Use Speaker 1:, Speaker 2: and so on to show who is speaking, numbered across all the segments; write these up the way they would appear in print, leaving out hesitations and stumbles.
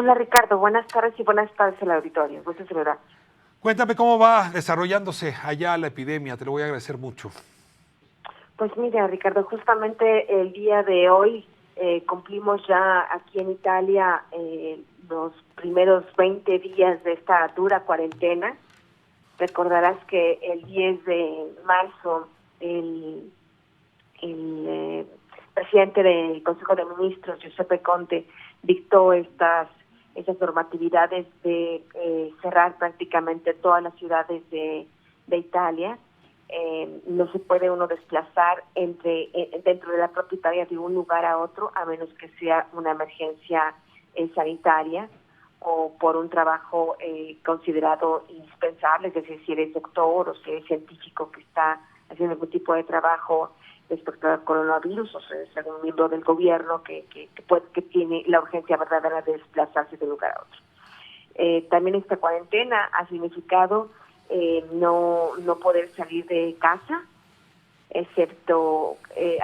Speaker 1: Hola Ricardo, buenas tardes y buenas tardes al auditorio. Gusto saludar.
Speaker 2: Cuéntame cómo va desarrollándose allá la epidemia, te lo voy a agradecer mucho.
Speaker 1: Pues mira Ricardo, justamente el día de hoy cumplimos ya aquí en Italia los primeros 20 días de esta dura cuarentena. Recordarás que el 10 de marzo el presidente del Consejo de Ministros, Giuseppe Conte, dictó estas normatividades de cerrar prácticamente todas las ciudades de Italia. No se puede uno desplazar dentro de la propia Italia de un lugar a otro, a menos que sea una emergencia sanitaria o por un trabajo considerado indispensable, es decir, si eres doctor o si eres científico que está haciendo algún tipo de trabajo respecto al coronavirus, o sea, es algún miembro del gobierno que tiene la urgencia verdadera de desplazarse de un lugar a otro. También esta cuarentena ha significado no poder salir de casa, excepto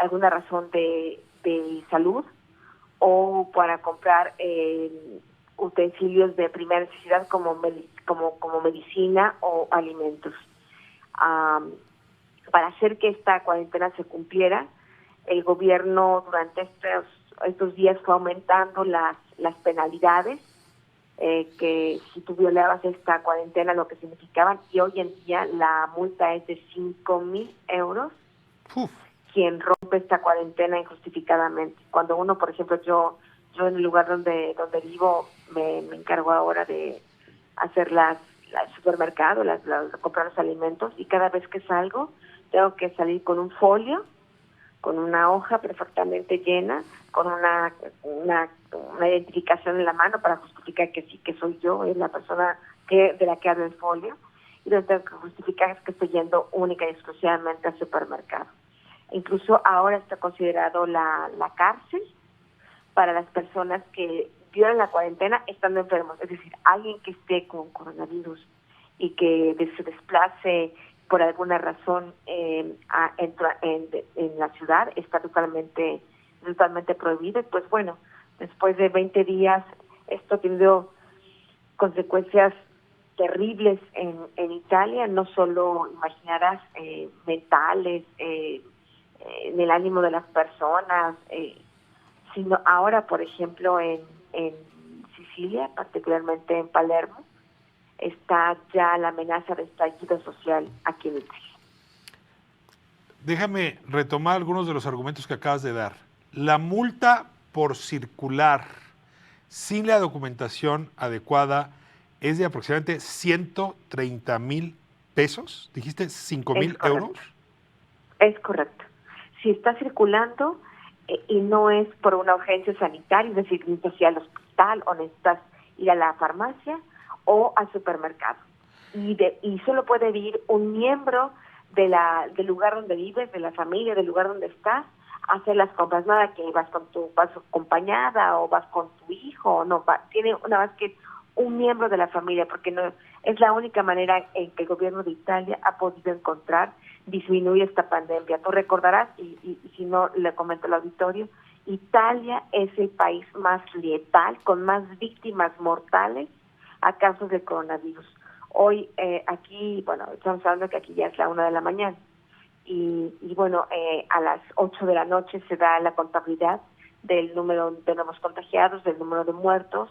Speaker 1: alguna razón de salud o para comprar utensilios de primera necesidad como medicina o alimentos. Para hacer que esta cuarentena se cumpliera, el gobierno durante estos días fue aumentando las penalidades que si tú violabas esta cuarentena lo que significaban, y hoy en día la multa es de 5,000 euros.
Speaker 2: Uf.
Speaker 1: Quien rompe esta cuarentena injustificadamente. Cuando uno, por ejemplo, yo en el lugar donde vivo me encargo ahora de hacer el supermercado, comprar los alimentos, y cada vez que salgo tengo que salir con un folio, con una hoja perfectamente llena, con una identificación en la mano para justificar que sí, que soy yo, es la persona de la que habla el folio, y lo que tengo que justificar es que estoy yendo única y exclusivamente al supermercado. Incluso ahora está considerado la cárcel para las personas que violan la cuarentena estando enfermos, es decir, alguien que esté con coronavirus y que se desplace por alguna razón en la ciudad está totalmente prohibido. Pues bueno, después de 20 días esto ha tenido consecuencias terribles en Italia, no solo imaginarás mentales, en el ánimo de las personas, sino ahora, por ejemplo, en Sicilia, particularmente en Palermo, está ya la amenaza de estallido social aquí en Italia.
Speaker 2: Déjame retomar algunos de los argumentos que acabas de dar. La multa por circular sin la documentación adecuada es de aproximadamente 130,000 pesos. ¿Dijiste 5,000 euros?
Speaker 1: Es correcto. Si está circulando y no es por una urgencia sanitaria, es decir, necesitas ir al hospital o necesitas ir a la farmacia o al supermercado. Y solo puede ir un miembro del lugar donde vives, de la familia, del lugar donde estás, a hacer las compras. Nada que vas acompañada o vas con tu hijo, no, tiene una vez que un miembro de la familia, porque no es la única manera en que el gobierno de Italia ha podido encontrar disminuir esta pandemia. Tú recordarás, y si no le comento al auditorio, Italia es el país más letal, con más víctimas mortales a casos de coronavirus. Hoy aquí, bueno, estamos hablando que aquí ya es la 1 de la mañana, y bueno, a las 8 de la noche se da la contabilidad del número de nuevos contagiados, del número de muertos,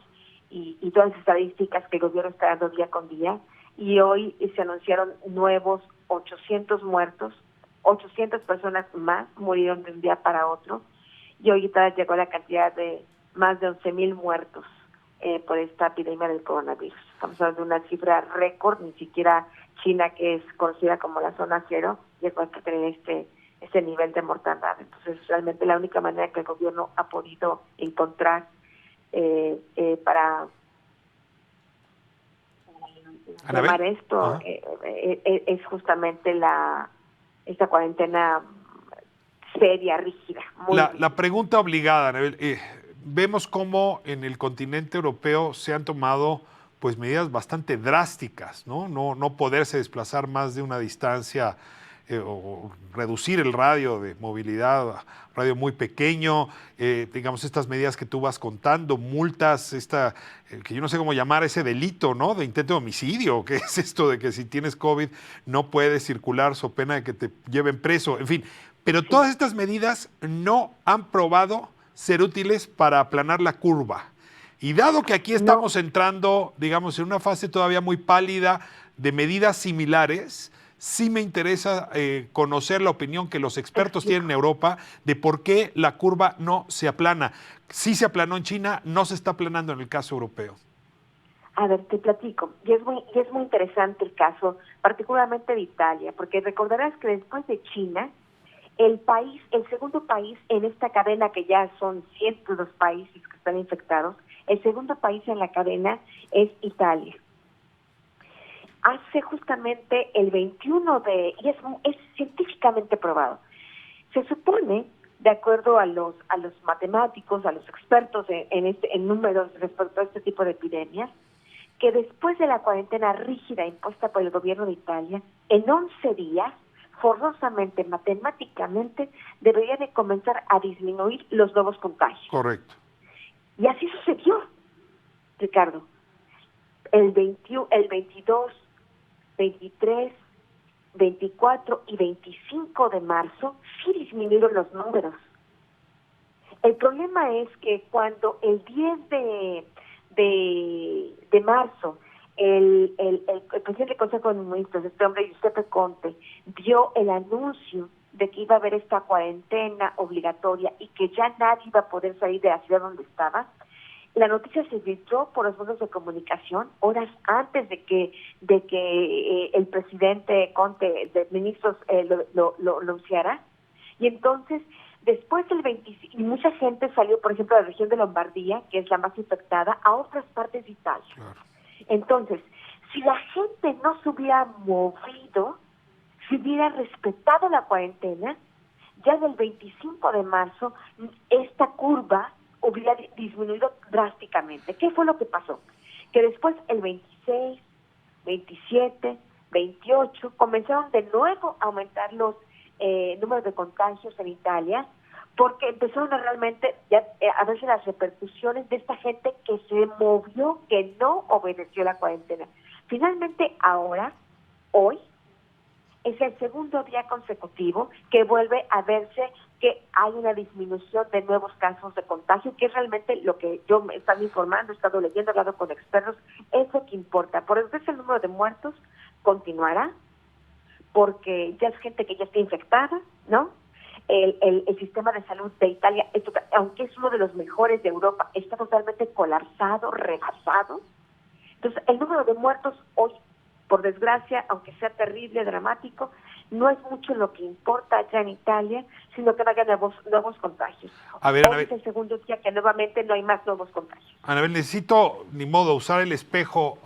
Speaker 1: y todas las estadísticas que el gobierno está dando día con día, y hoy se anunciaron nuevos 800 muertos, 800 personas más murieron de un día para otro, y hoy llegó a la cantidad de más de 11,000 muertos por esta epidemia del coronavirus. Estamos hablando de una cifra récord, ni siquiera China, que es conocida como la zona cero, llegó a tener este nivel de mortandad. Entonces, realmente la única manera que el gobierno ha podido encontrar para tomar esto es justamente esta cuarentena seria, rígida.
Speaker 2: La pregunta obligada, Anabel, vemos cómo en el continente europeo se han tomado pues medidas bastante drásticas, ¿no? No poderse desplazar más de una distancia o reducir el radio de movilidad, radio muy pequeño, digamos, estas medidas que tú vas contando, multas, que yo no sé cómo llamar ese delito, ¿no? De intento de homicidio, ¿qué es esto de que si tienes COVID no puedes circular so pena de que te lleven preso? En fin, pero todas estas medidas no han probado ser útiles para aplanar la curva. Y dado que aquí estamos entrando, digamos, en una fase todavía muy pálida de medidas similares, sí me interesa conocer la opinión que los expertos tienen en Europa de por qué la curva no se aplana. Sí se aplanó en China, no se está aplanando en el caso europeo.
Speaker 1: A ver, te platico. Y es muy interesante el caso, particularmente de Italia, porque recordarás que después de China, el segundo país en esta cadena, que ya son cientos de los países que están infectados, el segundo país en la cadena es Italia. Hace justamente el 21 y es científicamente probado. Se supone, de acuerdo a los matemáticos, a los expertos en números respecto a este tipo de epidemias, que después de la cuarentena rígida impuesta por el gobierno de Italia, en 11 días, forzosamente, matemáticamente, debería de comenzar a disminuir los nuevos contagios.
Speaker 2: Correcto.
Speaker 1: Y así sucedió, Ricardo. El 22, 23, 24 y 25 de marzo sí disminuyeron los números. El problema es que cuando el 10 de marzo el presidente del Consejo de Ministros, este hombre Giuseppe Conte, dio el anuncio de que iba a haber esta cuarentena obligatoria y que ya nadie iba a poder salir de la ciudad donde estaba, la noticia se filtró por los medios de comunicación horas antes de que el presidente Conte de Ministros lo anunciara. Y entonces, después del 25, y mucha gente salió, por ejemplo, de la región de Lombardía, que es la más infectada, a otras partes de Italia. Claro. Entonces, si la gente no se hubiera movido, si hubiera respetado la cuarentena, ya del 25 de marzo, esta curva hubiera disminuido drásticamente. ¿Qué fue lo que pasó? Que después el 26, 27, 28 comenzaron de nuevo a aumentar los números de contagios en Italia, porque empezaron a realmente a verse las repercusiones de esta gente que se movió, que no obedeció la cuarentena. Finalmente, hoy, es el segundo día consecutivo que vuelve a verse que hay una disminución de nuevos casos de contagio, que es realmente lo que yo me he estado informando, he estado leyendo, he hablado con expertos, es lo que importa. Por eso el número de muertos continuará, porque ya es gente que ya está infectada, ¿no? El sistema de salud de Italia, aunque es uno de los mejores de Europa, está totalmente colapsado, rebasado. Entonces, el número de muertos hoy, por desgracia, aunque sea terrible, dramático, no es mucho lo que importa allá en Italia, sino que no haya nuevos contagios. Hoy es el segundo día que nuevamente no hay más nuevos contagios.
Speaker 2: Anabel, necesito, ni modo, usar el espejo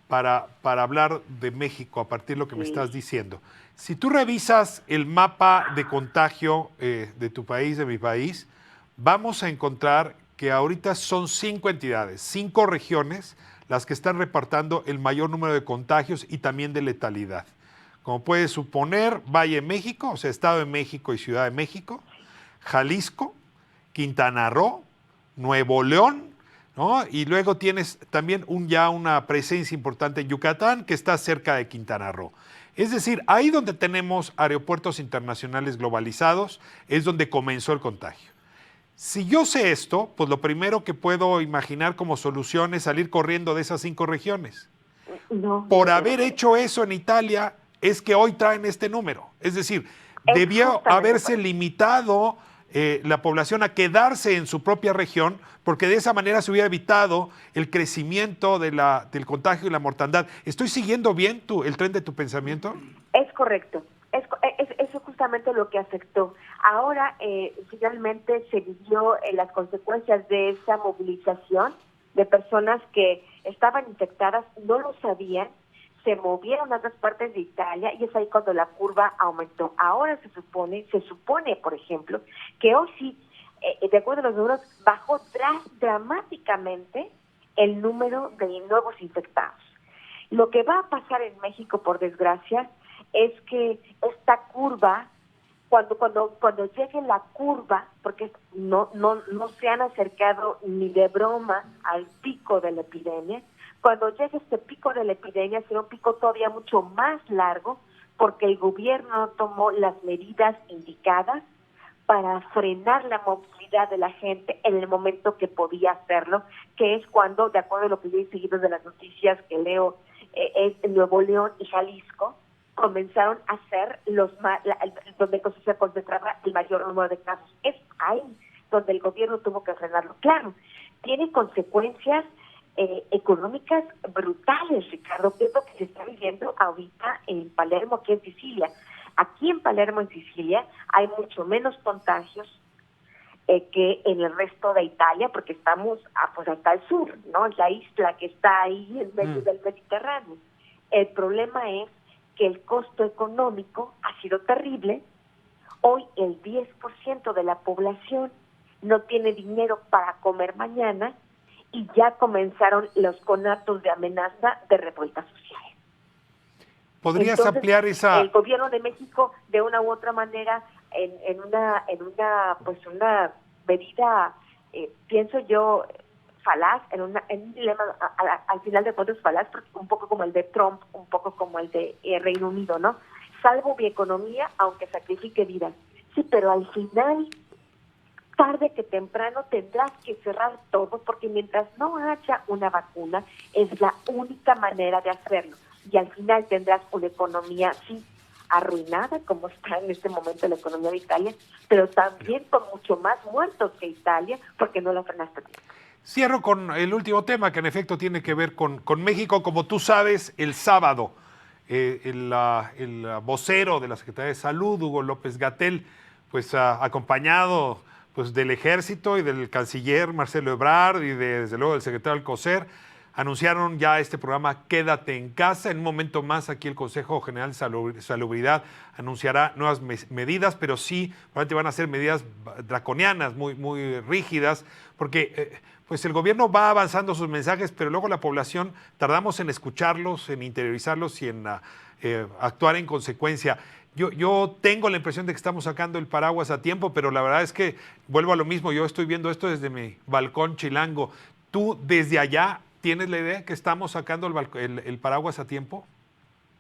Speaker 2: para hablar de México a partir de lo que me estás diciendo. Si tú revisas el mapa de contagio de tu país, de mi país, vamos a encontrar que ahorita son 5 entidades, 5 regiones, las que están repartiendo el mayor número de contagios y también de letalidad. Como puedes suponer, Valle de México, o sea, Estado de México y Ciudad de México, Jalisco, Quintana Roo, Nuevo León, ¿no? Y luego tienes también ya una presencia importante en Yucatán, que está cerca de Quintana Roo. Es decir, ahí donde tenemos aeropuertos internacionales globalizados, es donde comenzó el contagio. Si yo sé esto, pues lo primero que puedo imaginar como solución es salir corriendo de esas 5 regiones. Por haber hecho eso en Italia, es que hoy traen este número. Es decir, debió haberse limitado la población a quedarse en su propia región, porque de esa manera se hubiera evitado el crecimiento del contagio y la mortandad. ¿Estoy siguiendo bien el tren de tu pensamiento?
Speaker 1: Es correcto. Eso es justamente lo que afectó. Ahora, finalmente se vivió las consecuencias de esa movilización de personas que estaban infectadas, no lo sabían, se movieron a otras partes de Italia y es ahí cuando la curva aumentó. Ahora se supone, por ejemplo, que hoy sí, de acuerdo a los números, bajó dramáticamente el número de nuevos infectados. Lo que va a pasar en México, por desgracia, es que esta curva, cuando llegue la curva, porque no se han acercado ni de broma al pico de la epidemia, cuando llegue este pico de la epidemia será un pico todavía mucho más largo, porque el gobierno tomó las medidas indicadas para frenar la movilidad de la gente en el momento que podía hacerlo, que es cuando, de acuerdo a lo que yo he seguido de las noticias que leo, en Nuevo León y Jalisco, comenzaron a ser donde se concentraba el mayor número de casos. Es ahí donde el gobierno tuvo que frenarlo. Claro, tiene consecuencias económicas brutales, Ricardo, que es lo que se está viviendo ahorita en Palermo, aquí en Sicilia. Aquí en Palermo, en Sicilia, hay mucho menos contagios que en el resto de Italia, porque estamos pues hasta el sur, ¿no? La isla que está ahí en medio del Mediterráneo. El problema es que el costo económico ha sido terrible. Hoy el 10% de la población no tiene dinero para comer mañana y ya comenzaron los conatos de amenaza de revuelta social.
Speaker 2: ¿Podrías
Speaker 1: Entonces,
Speaker 2: ampliar esa...?
Speaker 1: El gobierno de México, de una u otra manera, en una una medida, pienso yo, falaz, en un dilema al final de cuentas falaz, un poco como el de Trump, un poco como el de Reino Unido, ¿no? Salvo mi economía, aunque sacrifique vidas. Sí, pero al final, tarde que temprano, tendrás que cerrar todo, porque mientras no haya una vacuna, es la única manera de hacerlo. Y al final tendrás una economía, sí, arruinada, como está en este momento la economía de Italia, pero también con mucho más muertos que Italia, porque no la frenaste bien.
Speaker 2: Cierro con el último tema, que en efecto tiene que ver con México. Como tú sabes, el sábado, el vocero de la Secretaría de Salud, Hugo López-Gatell, pues acompañado pues del Ejército y del canciller Marcelo Ebrard y desde luego del secretario Alcocer, anunciaron ya este programa Quédate en Casa. En un momento más aquí el Consejo General de Salubridad anunciará nuevas medidas, pero sí, probablemente van a ser medidas draconianas, muy rígidas, porque pues el gobierno va avanzando sus mensajes, pero luego la población tardamos en escucharlos, en interiorizarlos y en actuar en consecuencia. Yo tengo la impresión de que estamos sacando el paraguas a tiempo, pero la verdad es que vuelvo a lo mismo. Yo estoy viendo esto desde mi balcón chilango. ¿Tú desde allá tienes la idea que estamos sacando el paraguas a tiempo?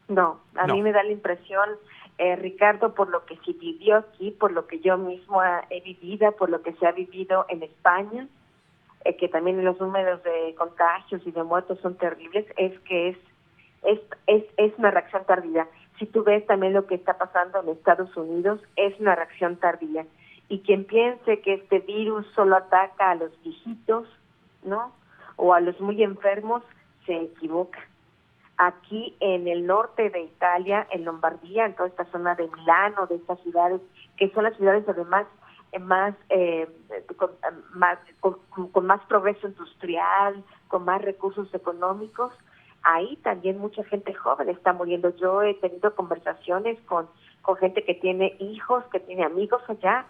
Speaker 1: No, a mí me da la impresión, Ricardo, por lo que se vivió aquí, por lo que yo mismo he vivido, por lo que se ha vivido en España, que también los números de contagios y de muertos son terribles, es que es una reacción tardía. Si tú ves también lo que está pasando en Estados Unidos, es una reacción tardía. Y quien piense que este virus solo ataca a los viejitos, ¿no?, o a los muy enfermos, se equivoca. Aquí en el norte de Italia, en Lombardía, en toda esta zona de Milano, de estas ciudades, que son las ciudades además con más progreso industrial, con más recursos económicos, ahí también mucha gente joven está muriendo. Yo he tenido conversaciones con gente que tiene hijos, que tiene amigos allá,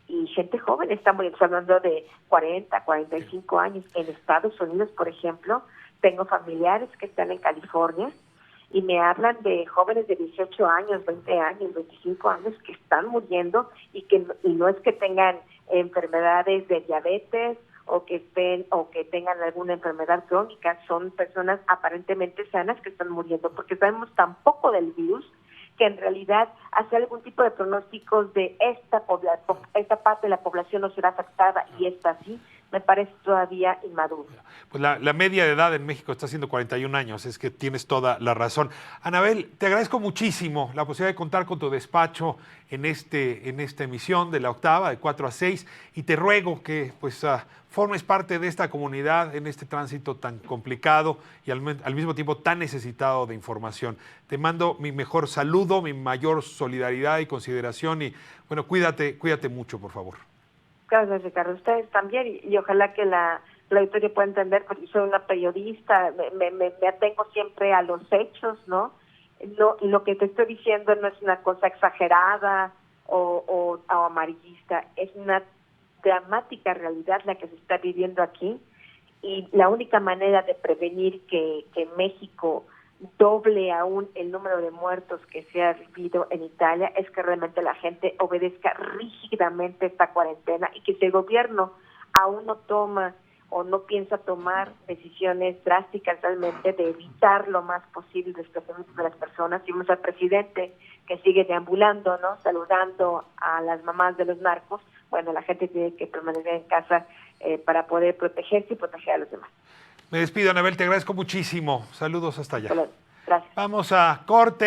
Speaker 1: y gente joven está muriendo. Estoy hablando de 40, 45 años. En Estados Unidos, por ejemplo, tengo familiares que están en California y me hablan de jóvenes de 18 años, 20 años, 25 años que están muriendo y no es que tengan enfermedades de diabetes o que tengan alguna enfermedad crónica, son personas aparentemente sanas que están muriendo, porque sabemos tan poco del virus que en realidad hacer algún tipo de pronósticos de esta parte de la población no será afectada y esta sí, me parece todavía inmaduro.
Speaker 2: Pues la media de edad en México está siendo 41 años, es que tienes toda la razón. Anabel, te agradezco muchísimo la posibilidad de contar con tu despacho en esta emisión de La Octava, de 4 a 6, y te ruego que pues formes parte de esta comunidad en este tránsito tan complicado y al mismo tiempo tan necesitado de información. Te mando mi mejor saludo, mi mayor solidaridad y consideración y bueno, cuídate mucho, por favor.
Speaker 1: Gracias, Ricardo. Ustedes también, y ojalá que la auditorio pueda entender, porque soy una periodista, me atengo siempre a los hechos, ¿no? Lo que te estoy diciendo no es una cosa exagerada o amarillista, es una dramática realidad la que se está viviendo aquí, y la única manera de prevenir que México doble aún el número de muertos que se ha vivido en Italia, es que realmente la gente obedezca rígidamente esta cuarentena y que si el gobierno aún no toma o no piensa tomar decisiones drásticas realmente de evitar lo más posible el desplazamiento de las personas. Vimos al presidente que sigue deambulando, ¿no? Saludando a las mamás de los narcos. Bueno, la gente tiene que permanecer en casa para poder protegerse y proteger a los demás.
Speaker 2: Me despido, Anabel, te agradezco muchísimo. Saludos hasta allá.
Speaker 1: Gracias.
Speaker 2: Vamos a corte.